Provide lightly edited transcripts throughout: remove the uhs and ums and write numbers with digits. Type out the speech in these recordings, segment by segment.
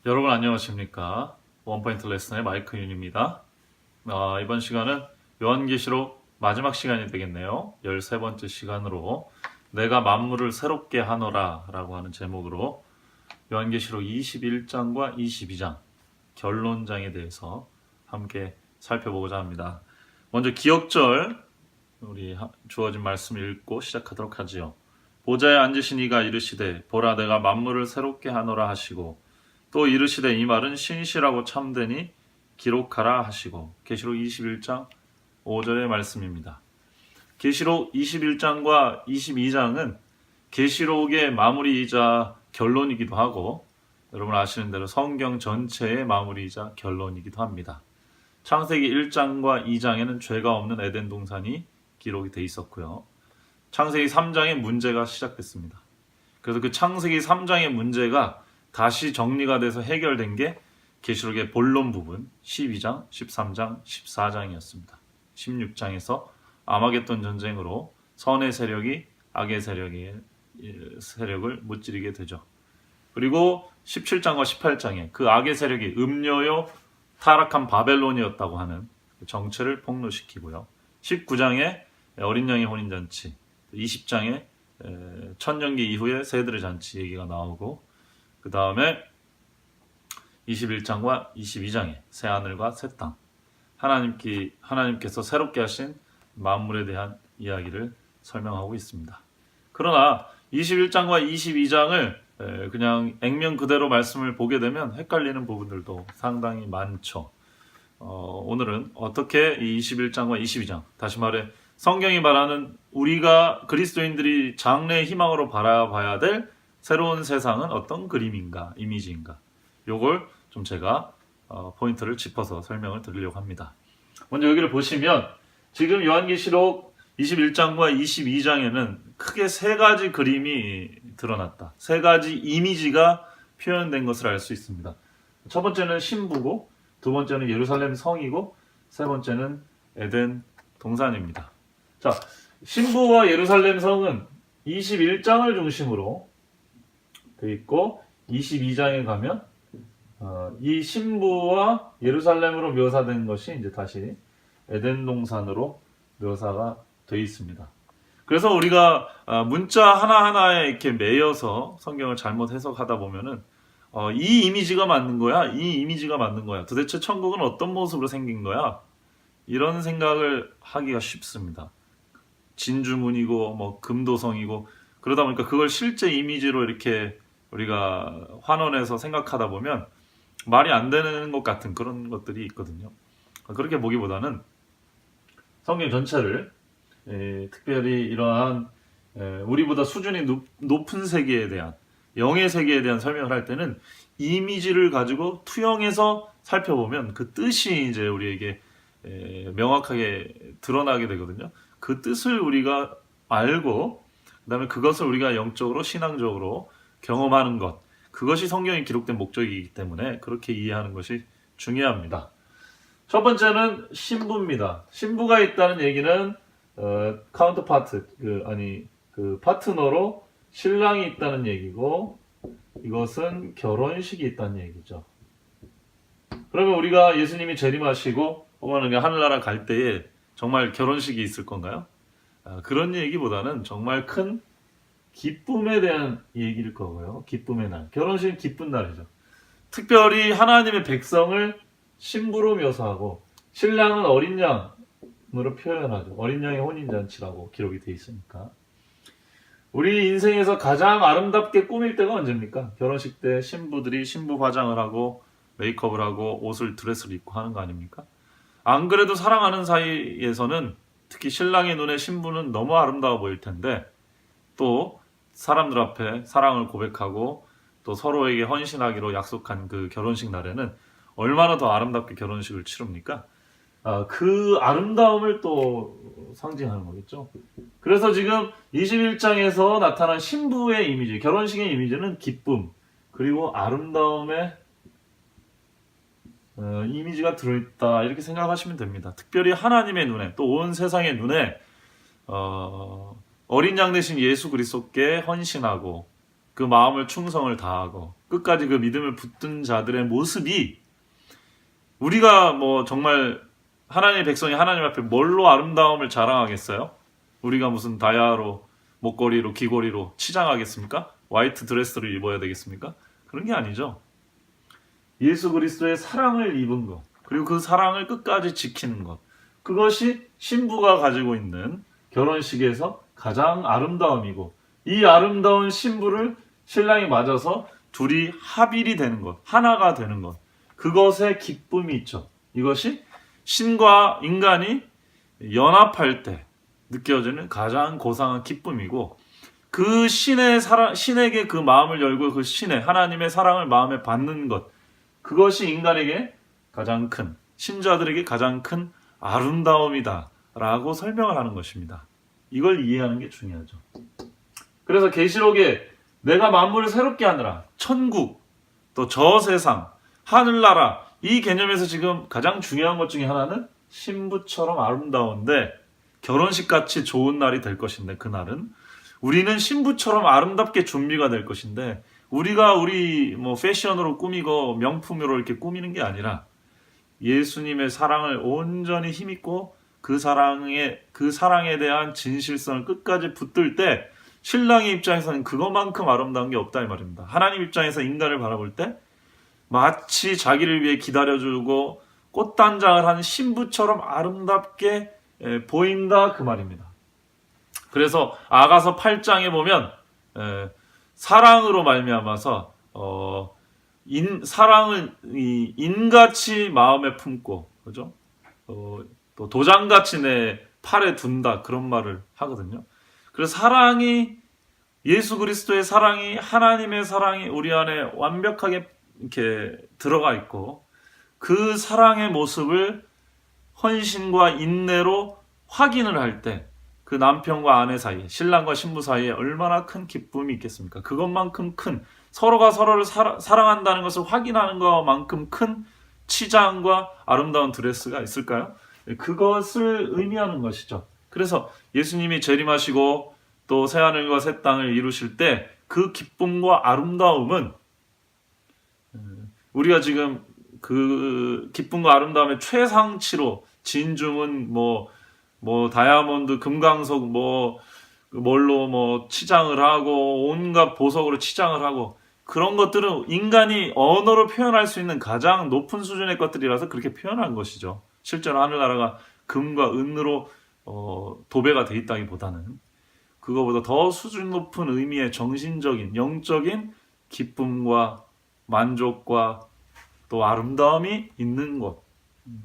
여러분 안녕하십니까? 원포인트 레슨의 마이크 윤입니다. 이번 시간은 요한계시록 마지막 시간이 되겠네요. 13번째 시간으로 내가 만물을 새롭게 하노라 라고 하는 제목으로 요한계시록 21장과 22장 결론장에 대해서 함께 살펴보고자 합니다. 먼저 기억절 우리 주어진 말씀을 읽고 시작하도록 하지요. 보좌에 앉으신 이가 이르시되 보라 내가 만물을 새롭게 하노라 하시고 또 이르시되 이 말은 신실하고 참되니 기록하라 하시고. 계시록 21장 5절의 말씀입니다. 계시록 21장과 22장은 계시록의 마무리이자 결론이기도 하고 여러분 아시는 대로 성경 전체의 마무리이자 결론이기도 합니다. 창세기 1장과 2장에는 죄가 없는 에덴 동산이 기록이 돼 있었고요. 창세기 3장의 문제가 시작됐습니다. 그래서 그 창세기 3장의 문제가 다시 정리가 돼서 해결된 게 계시록의 본론 부분 12장, 13장, 14장이었습니다. 16장에서 아마겟돈 전쟁으로 선의 세력이 악의 세력을 무찌르게 되죠. 그리고 17장과 18장에 그 악의 세력이 음녀요 타락한 바벨론이었다고 하는 정체를 폭로시키고요. 19장에 어린 양의 혼인잔치, 20장에 천년기 이후의 새들의 잔치 얘기가 나오고 그 다음에 21장과 22장에 새하늘과 새 땅, 하나님께서 새롭게 하신 만물에 대한 이야기를 설명하고 있습니다. 그러나 21장과 22장을 그냥 액면 그대로 말씀을 보게 되면 헷갈리는 부분들도 상당히 많죠. 오늘은 어떻게 이 21장과 22장, 다시 말해 성경이 말하는 우리가 그리스도인들이 장래의 희망으로 바라봐야 될 새로운 세상은 어떤 그림인가, 이미지인가, 요걸 좀 제가 포인트를 짚어서 설명을 드리려고 합니다. 먼저 여기를 보시면 지금 요한계시록 21장과 22장에는 크게 세 가지 그림이 드러났다. 세 가지 이미지가 표현된 것을 알 수 있습니다. 첫 번째는 신부고, 두 번째는 예루살렘 성이고, 세 번째는 에덴 동산입니다. 자, 신부와 예루살렘 성은 21장을 중심으로 되어 있고 22장에 가면 이 신부와 예루살렘으로 묘사된 것이 이제 다시 에덴 동산으로 묘사가 되어 있습니다. 그래서 우리가 문자 하나하나에 이렇게 매여서 성경을 잘못 해석하다 보면은 이 이미지가 맞는 거야, 이 이미지가 맞는 거야, 도대체 천국은 어떤 모습으로 생긴 거야, 이런 생각을 하기가 쉽습니다. 진주문이고 뭐 금도성이고 그러다 보니까 그걸 실제 이미지로 이렇게 우리가 환원해서 생각하다 보면 말이 안 되는 것 같은 그런 것들이 있거든요. 그렇게 보기보다는 성경 전체를 특별히 이러한 우리보다 수준이 높은 세계에 대한, 영의 세계에 대한 설명을 할 때는 이미지를 가지고 투영해서 살펴보면 그 뜻이 이제 우리에게 명확하게 드러나게 되거든요. 그 뜻을 우리가 알고 그다음에 그것을 우리가 영적으로 신앙적으로 경험하는 것, 그것이 성경에 기록된 목적이기 때문에 그렇게 이해하는 것이 중요합니다. 첫 번째는 신부입니다. 신부가 있다는 얘기는 카운터파트, 파트너로 신랑이 있다는 얘기고, 이것은 결혼식이 있다는 얘기죠. 그러면 우리가 예수님이 재림하시고 혹은 하늘나라 갈 때에 정말 결혼식이 있을 건가요? 그런 얘기보다는 정말 큰 기쁨에 대한 얘기일 거고요. 기쁨의 날. 결혼식은 기쁜 날이죠. 특별히 하나님의 백성을 신부로 묘사하고 신랑은 어린 양으로 표현하죠. 어린 양의 혼인잔치라고 기록이 되어 있으니까. 우리 인생에서 가장 아름답게 꾸밀 때가 언제입니까? 결혼식 때 신부들이 신부 화장을 하고 메이크업을 하고 옷을 드레스를 입고 하는 거 아닙니까? 안 그래도 사랑하는 사이에서는 특히 신랑의 눈에 신부는 너무 아름다워 보일 텐데 또 사람들 앞에 사랑을 고백하고 또 서로에게 헌신하기로 약속한 그 결혼식 날에는 얼마나 더 아름답게 결혼식을 치릅니까? 그 아름다움을 또 상징하는 거겠죠. 그래서 지금 21장에서 나타난 신부의 이미지, 결혼식의 이미지는 기쁨 그리고 아름다움의 이미지가 들어있다, 이렇게 생각하시면 됩니다. 특별히 하나님의 눈에, 또 온 세상의 눈에 어린 양 대신 예수 그리스도께 헌신하고 그 마음을 충성을 다하고 끝까지 그 믿음을 붙든 자들의 모습이 우리가 뭐 정말 하나님의 백성이 하나님 앞에 뭘로 아름다움을 자랑하겠어요? 우리가 무슨 다이아로 목걸이로 귀걸이로 치장하겠습니까? 화이트 드레스를 입어야 되겠습니까? 그런 게 아니죠. 예수 그리스도의 사랑을 입은 것, 그리고 그 사랑을 끝까지 지키는 것, 그것이 신부가 가지고 있는 결혼식에서 가장 아름다움이고, 이 아름다운 신부를 신랑이 맞아서 둘이 합일이 되는 것, 하나가 되는 것, 그것에 기쁨이 있죠. 이것이 신과 인간이 연합할 때 느껴지는 가장 고상한 기쁨이고, 그 신에게 그 마음을 열고 그 신의 하나님의 사랑을 마음에 받는 것, 그것이 인간에게 가장 큰, 신자들에게 가장 큰 아름다움이다 라고 설명을 하는 것입니다. 이걸 이해하는 게 중요하죠. 그래서 계시록에 내가 만물을 새롭게 하느라, 천국, 또 저세상, 하늘나라, 이 개념에서 지금 가장 중요한 것 중에 하나는 신부처럼 아름다운데, 결혼식 같이 좋은 날이 될 것인데, 그날은 우리는 신부처럼 아름답게 준비가 될 것인데, 우리가 우리 뭐 패션으로 꾸미고 명품으로 이렇게 꾸미는 게 아니라 예수님의 사랑을 온전히 힘입고 그 사랑에 대한 진실성을 끝까지 붙들 때 신랑의 입장에서는 그것만큼 아름다운 게 없다 이 말입니다. 하나님 입장에서 인간을 바라볼 때 마치 자기를 위해 기다려주고 꽃단장을 하는 신부처럼 아름답게 보인다 그 말입니다. 그래서 아가서 8장에 보면 사랑으로 말미암아서 사랑을 인같이 마음에 품고, 그죠? 또 도장같이 내 팔에 둔다 그런 말을 하거든요. 그래서 사랑이, 예수 그리스도의 사랑이, 하나님의 사랑이 우리 안에 완벽하게 이렇게 들어가 있고, 그 사랑의 모습을 헌신과 인내로 확인을 할 때 그 남편과 아내 사이에, 신랑과 신부 사이에 얼마나 큰 기쁨이 있겠습니까? 그것만큼 큰, 서로가 서로를 사랑한다는 것을 확인하는 것만큼 큰 치장과 아름다운 드레스가 있을까요? 그것을 의미하는 것이죠. 그래서 예수님이 재림하시고 또 새하늘과 새 땅을 이루실 때 그 기쁨과 아름다움은, 우리가 지금 그 기쁨과 아름다움의 최상치로 진중은 다이아몬드, 금강석, 뭘로 치장을 하고, 온갖 보석으로 치장을 하고, 그런 것들은 인간이 언어로 표현할 수 있는 가장 높은 수준의 것들이라서 그렇게 표현한 것이죠. 실제로 하늘나라가 금과 은으로 도배가 돼 있다기보다는 그거보다 더 수준 높은 의미의 정신적인, 영적인 기쁨과 만족과 또 아름다움이 있는 곳,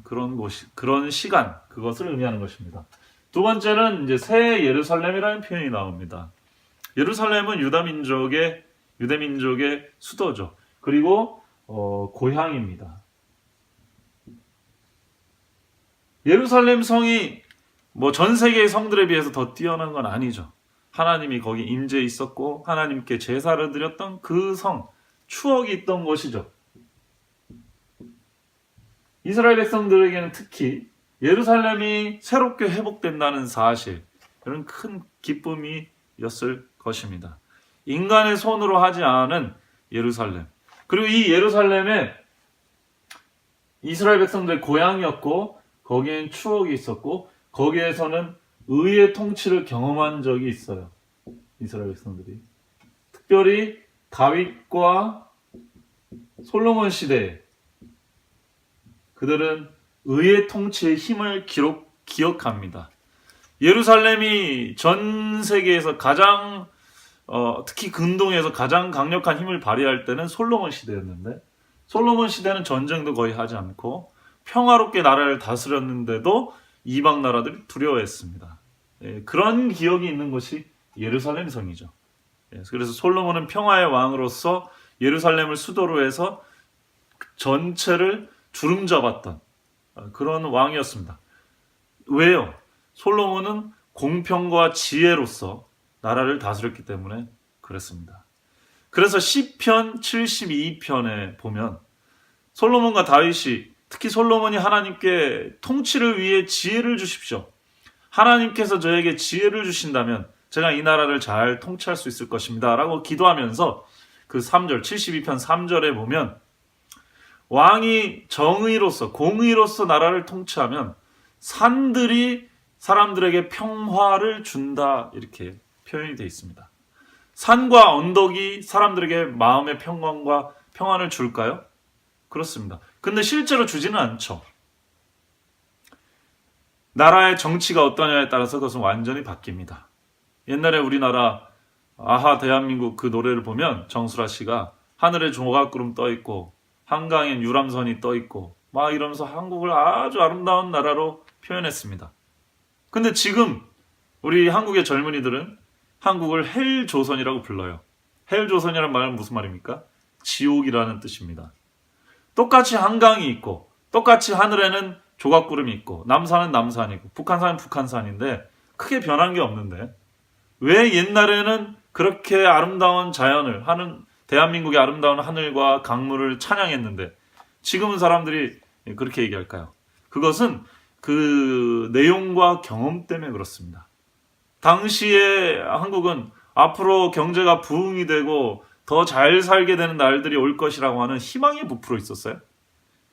그런 곳이, 그런 시간, 그것을 의미하는 것입니다. 두 번째는 이제 새 예루살렘이라는 표현이 나옵니다. 예루살렘은 유대민족의 수도죠. 그리고 고향입니다. 예루살렘 성이 전 세계의 성들에 비해서 더 뛰어난 건 아니죠. 하나님이 거기 임재 있었고 하나님께 제사를 드렸던 그 성, 추억이 있던 곳이죠. 이스라엘 백성들에게는 특히 예루살렘이 새롭게 회복된다는 사실, 그런 큰 기쁨이었을 것입니다. 인간의 손으로 하지 않은 예루살렘, 그리고 이 예루살렘에 이스라엘 백성들의 고향이었고 거기엔 추억이 있었고 거기에서는 의의 통치를 경험한 적이 있어요. 이스라엘 백성들이 특별히 다윗과 솔로몬 시대에 그들은 의의 통치의 힘을 기억합니다. 예루살렘이 전 세계에서 가장 특히 근동에서 가장 강력한 힘을 발휘할 때는 솔로몬 시대였는데, 솔로몬 시대는 전쟁도 거의 하지 않고 평화롭게 나라를 다스렸는데도 이방 나라들이 두려워했습니다. 그런 기억이 있는 곳이 예루살렘 성이죠. 그래서 솔로몬은 평화의 왕으로서 예루살렘을 수도로 해서 전체를 주름잡았던 그런 왕이었습니다. 왜요? 솔로몬은 공평과 지혜로서 나라를 다스렸기 때문에 그랬습니다. 그래서 시편 72편에 보면 솔로몬과 다윗이, 특히 솔로몬이 하나님께 통치를 위해 지혜를 주십시오, 하나님께서 저에게 지혜를 주신다면 제가 이 나라를 잘 통치할 수 있을 것입니다. 라고 기도하면서 그 3절, 72편 3절에 보면 왕이 정의로서, 공의로서 나라를 통치하면 산들이 사람들에게 평화를 준다. 이렇게 표현이 되어 있습니다. 산과 언덕이 사람들에게 마음의 평강과 평안을 줄까요? 그렇습니다. 근데 실제로 주지는 않죠. 나라의 정치가 어떠냐에 따라서 그것은 완전히 바뀝니다. 옛날에 우리나라 아하 대한민국 그 노래를 보면 정수라 씨가 하늘에 조각구름 떠 있고 한강엔 유람선이 떠 있고 막 이러면서 한국을 아주 아름다운 나라로 표현했습니다. 근데 지금 우리 한국의 젊은이들은 한국을 헬조선이라고 불러요. 헬조선이라는 말은 무슨 말입니까? 지옥이라는 뜻입니다. 똑같이 한강이 있고 똑같이 하늘에는 조각구름이 있고 남산은 남산이고 북한산은 북한산인데 크게 변한 게 없는데 왜 옛날에는 그렇게 아름다운 자연을 하는 대한민국의 아름다운 하늘과 강물을 찬양했는데 지금은 사람들이 그렇게 얘기할까요? 그것은 그 내용과 경험 때문에 그렇습니다. 당시에 한국은 앞으로 경제가 부흥이 되고 더 잘 살게 되는 날들이 올 것이라고 하는 희망이 부풀어 있었어요.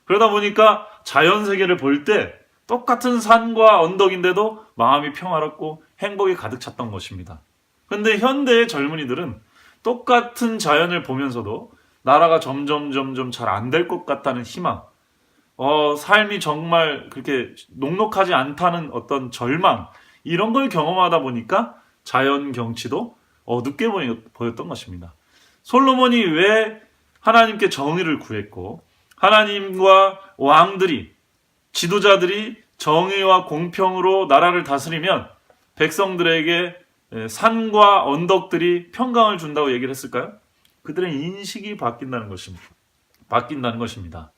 그러다 보니까 자연 세계를 볼 때 똑같은 산과 언덕인데도 마음이 평화롭고 행복이 가득 찼던 것입니다. 그런데 현대의 젊은이들은 똑같은 자연을 보면서도 나라가 점점 잘 안 될 것 같다는 희망, 삶이 정말 그렇게 녹록하지 않다는 어떤 절망, 이런 걸 경험하다 보니까 자연 경치도 어둡게 보였던 것입니다. 솔로몬이 왜 하나님께 정의를 구했고 하나님과 왕들이, 지도자들이 정의와 공평으로 나라를 다스리면 백성들에게 산과 언덕들이 평강을 준다고 얘기를 했을까요? 그들의 인식이 바뀐다는 것입니다.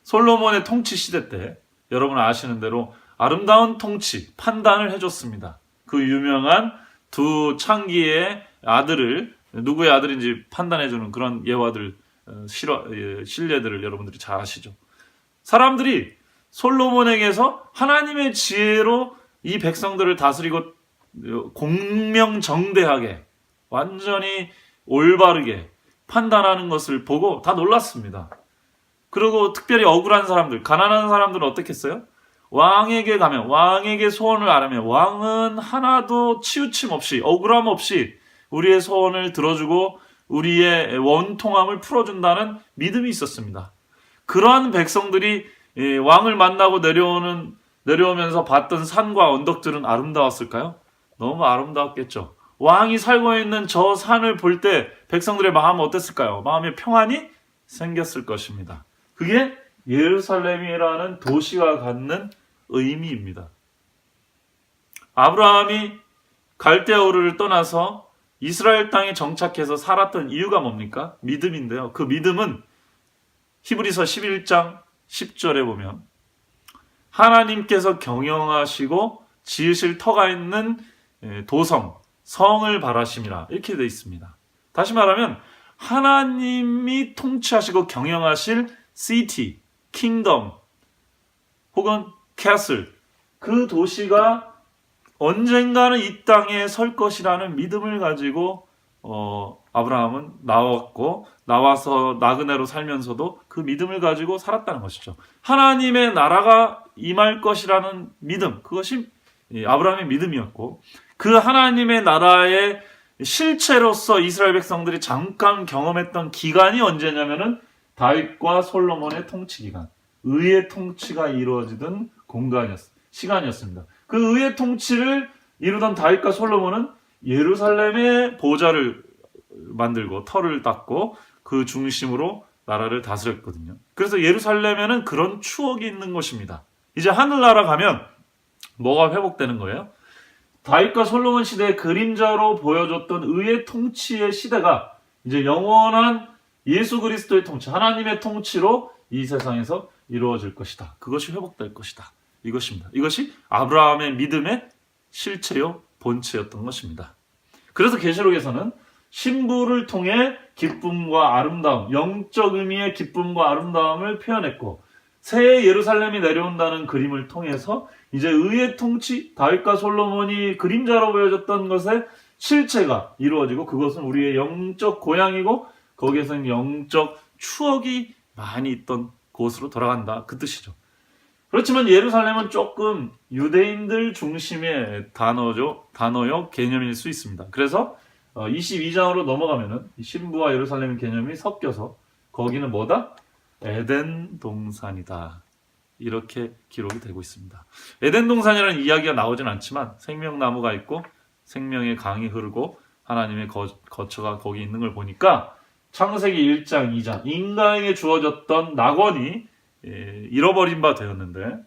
솔로몬의 통치 시대 때 여러분 아시는 대로 아름다운 통치, 판단을 해줬습니다. 그 유명한 두 창기의 아들을 누구의 아들인지 판단해주는 그런 예화들, 신뢰들을 여러분들이 잘 아시죠. 사람들이 솔로몬에게서 하나님의 지혜로 이 백성들을 다스리고 공명정대하게 완전히 올바르게 판단하는 것을 보고 다 놀랐습니다. 그리고 특별히 억울한 사람들, 가난한 사람들은 어떻게 했어요? 왕에게 가면, 왕에게 소원을 아뢰면 왕은 하나도 치우침 없이, 억울함 없이 우리의 소원을 들어주고 우리의 원통함을 풀어준다는 믿음이 있었습니다. 그러한 백성들이 왕을 만나고 내려오면서 봤던 산과 언덕들은 아름다웠을까요? 너무 아름다웠겠죠. 왕이 살고 있는 저 산을 볼 때 백성들의 마음은 어땠을까요? 마음에 평안이 생겼을 것입니다. 그게 예루살렘이라는 도시가 갖는 의미입니다. 아브라함이 갈대아우르를 떠나서 이스라엘 땅에 정착해서 살았던 이유가 뭡니까? 믿음인데요. 그 믿음은 히브리서 11장 10절에 보면 하나님께서 경영하시고 지으실 터가 있는 도성, 성을 바라심이라 이렇게 되어 있습니다. 다시 말하면 하나님이 통치하시고 경영하실 시티, 킹덤 혹은 캐슬, 그 도시가 언젠가는 이 땅에 설 것이라는 믿음을 가지고 아브라함은 나와서 나그네로 살면서도 그 믿음을 가지고 살았다는 것이죠. 하나님의 나라가 임할 것이라는 믿음, 그것이 아브라함의 믿음이었고 그 하나님의 나라의 실체로서 이스라엘 백성들이 잠깐 경험했던 기간이 언제냐면은 다윗과 솔로몬의 통치 기간, 의의 통치가 이루어지던 시간이었습니다. 그 의의 통치를 이루던 다윗과 솔로몬은 예루살렘의 보좌를 만들고 터를 닦고 그 중심으로 나라를 다스렸거든요. 그래서 예루살렘에는 그런 추억이 있는 것입니다. 이제 하늘나라 가면 뭐가 회복되는 거예요? 다윗과 솔로몬 시대의 그림자로 보여줬던 의의 통치의 시대가 이제 영원한 예수 그리스도의 통치, 하나님의 통치로 이 세상에서 이루어질 것이다. 그것이 회복될 것이다. 이것입니다. 이것이 아브라함의 믿음의 실체요, 본체였던 것입니다. 그래서 계시록에서는 신부를 통해 기쁨과 아름다움, 영적 의미의 기쁨과 아름다움을 표현했고 새 예루살렘이 내려온다는 그림을 통해서 이제 의의 통치, 다윗과 솔로몬이 그림자로 보여졌던 것에 실체가 이루어지고 그것은 우리의 영적 고향이고 거기에서는 영적 추억이 많이 있던 곳으로 돌아간다. 그 뜻이죠. 그렇지만 예루살렘은 조금 유대인들 중심의 단어요 개념일 수 있습니다. 그래서 22장으로 넘어가면은 신부와 예루살렘 개념이 섞여서 거기는 뭐다? 에덴 동산이다. 이렇게 기록이 되고 있습니다. 에덴 동산이라는 이야기가 나오진 않지만 생명나무가 있고 생명의 강이 흐르고 하나님의 거처가 거기 있는 걸 보니까 창세기 1장, 2장 인간에게 주어졌던 낙원이 잃어버린 바 되었는데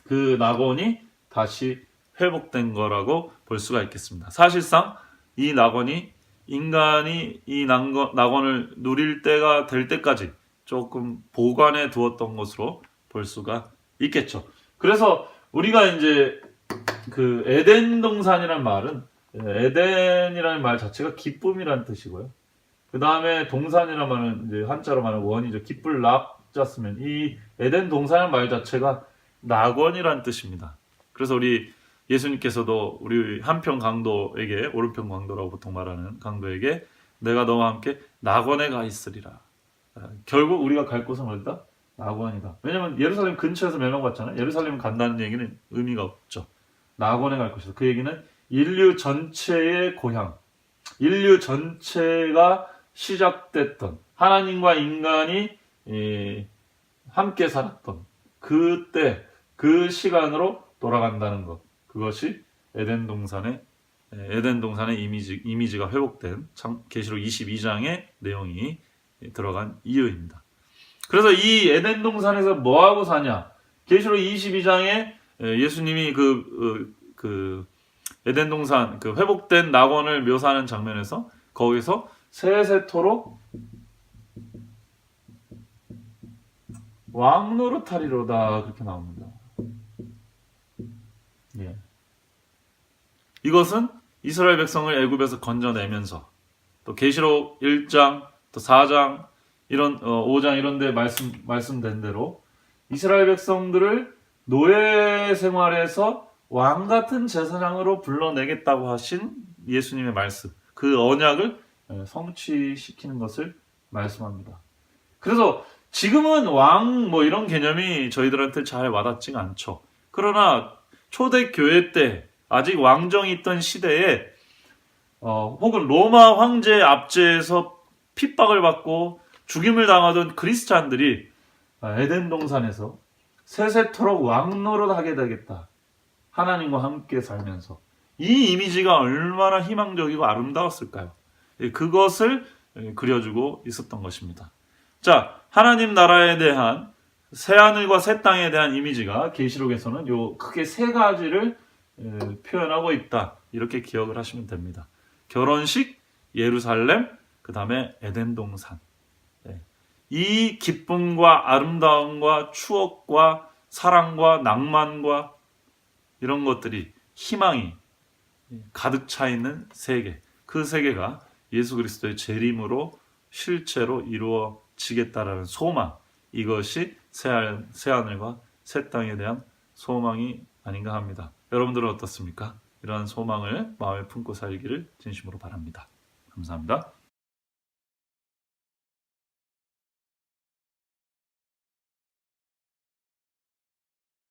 그 낙원이 다시 회복된 거라고 볼 수가 있겠습니다. 사실상 이 낙원이 인간이 이 낙원을 누릴 때가 될 때까지 조금 보관해 두었던 것으로 볼 수가 있겠죠. 그래서 우리가 이제 그 에덴 동산이라는 말은 에덴이라는 말 자체가 기쁨이라는 뜻이고요. 그 다음에 동산이라는 말은 이제 한자로 말하면 원이죠. 기쁠 낙자 쓰면 이 에덴 동산이라는 말 자체가 낙원이라는 뜻입니다. 그래서 우리 예수님께서도 우리 한평 강도에게 오른평 강도라고 보통 말하는 강도에게 내가 너와 함께 낙원에 가 있으리라. 결국 우리가 갈 곳은 어디다? 낙원이다. 왜냐면 예루살렘 근처에서 멸망받잖아요. 예루살렘 간다는 얘기는 의미가 없죠. 낙원에 갈 것이다. 그 얘기는 인류 전체의 고향, 인류 전체가 시작됐던 하나님과 인간이 함께 살았던 그때 그 시간으로 돌아간다는 것. 그것이 에덴 동산의 이미지가 회복된 계시록 22장의 내용이 들어간 이유입니다. 그래서 이 에덴 동산에서 뭐 하고 사냐? 계시록 22장에 예수님이 그 에덴 동산 그 회복된 낙원을 묘사하는 장면에서 거기서 세세토록 왕노릇하리로다 그렇게 나옵니다. 예. 이것은 이스라엘 백성을 애굽에서 건져내면서 또 계시록 1장 또 4장 이런 5장 이런 데 말씀된 대로 이스라엘 백성들을 노예 생활에서 왕 같은 제사장으로 불러내겠다고 하신 예수님의 말씀, 그 언약을 성취시키는 것을 말씀합니다. 그래서 지금은 왕 뭐 이런 개념이 저희들한테 잘 와닿지가 않죠. 그러나 초대교회 때 아직 왕정이 있던 시대에 혹은 로마 황제 압제에서 핍박을 받고 죽임을 당하던 그리스찬들이 에덴 동산에서 세세토록 왕노릇하게 되겠다. 하나님과 함께 살면서 이 이미지가 얼마나 희망적이고 아름다웠을까요? 그것을 그려주고 있었던 것입니다. 자, 하나님 나라에 대한 새하늘과 새 땅에 대한 이미지가 계시록에서는 요 크게 세 가지를 표현하고 있다. 이렇게 기억을 하시면 됩니다. 결혼식, 예루살렘, 그 다음에 에덴 동산. 이 기쁨과 아름다움과 추억과 사랑과 낭만과 이런 것들이 희망이 가득 차 있는 세계. 그 세계가 예수 그리스도의 재림으로 실제로 이루어지겠다라는 소망. 이것이 새하늘과 새 땅에 대한 소망이 아닌가 합니다. 여러분들은 어떻습니까? 이러한 소망을 마음에 품고 살기를 진심으로 바랍니다. 감사합니다.